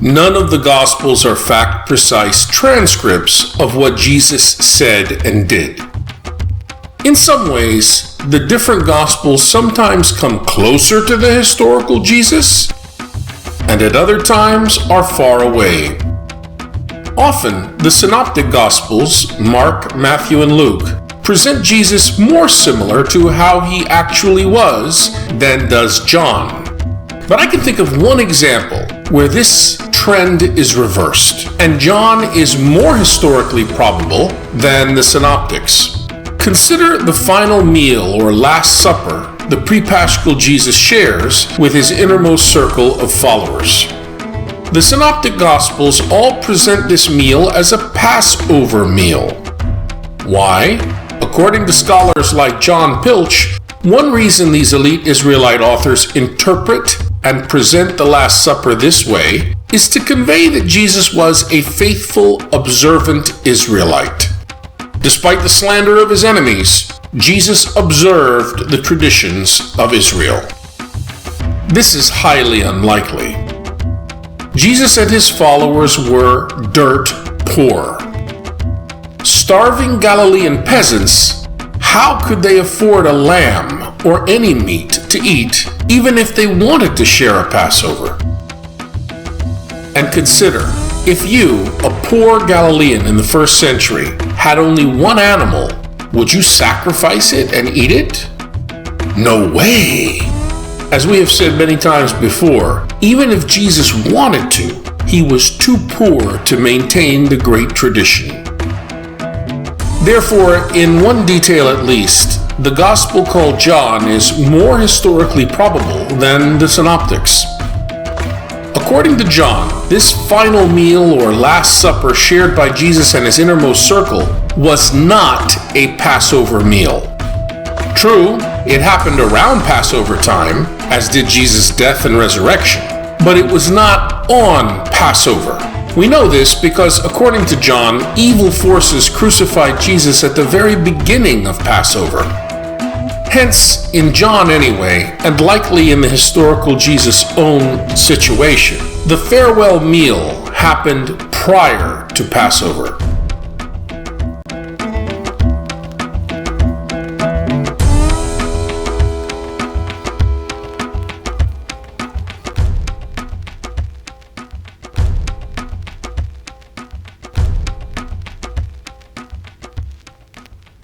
None of the Gospels are fact-precise transcripts of what Jesus said and did. In some ways, the different Gospels sometimes come closer to the historical Jesus, and at other times are far away. Often, the Synoptic Gospels, Mark, Matthew, and Luke, present Jesus more similar to how he actually was than does John. But I can think of one example where this trend is reversed, and John is more historically probable than the Synoptics. Consider the final meal or Last Supper the pre-Paschal Jesus shares with his innermost circle of followers. The Synoptic Gospels all present this meal as a Passover meal. Why? According to scholars like John Pilch, one reason these elite Israelite authors interpret and present the Last Supper this way is to convey that Jesus was a faithful, observant Israelite. Despite the slander of his enemies, Jesus observed the traditions of Israel. This is highly unlikely. Jesus and his followers were dirt poor. Starving Galilean peasants, how could they afford a lamb or any meat to eat, even if they wanted to share a Passover? And consider, if you, a poor Galilean in the first century, had only one animal, would you sacrifice it and eat it? No way! As we have said many times before, even if Jesus wanted to, he was too poor to maintain the great tradition. Therefore, in one detail at least, the gospel called John is more historically probable than the Synoptics. According to John, this final meal or Last Supper shared by Jesus and his innermost circle was not a Passover meal. True, it happened around Passover time, as did Jesus' death and resurrection, but it was not on Passover. We know this because, according to John, evil forces crucified Jesus at the very beginning of Passover. Hence, in John anyway, and likely in the historical Jesus' own situation, the farewell meal happened prior to Passover.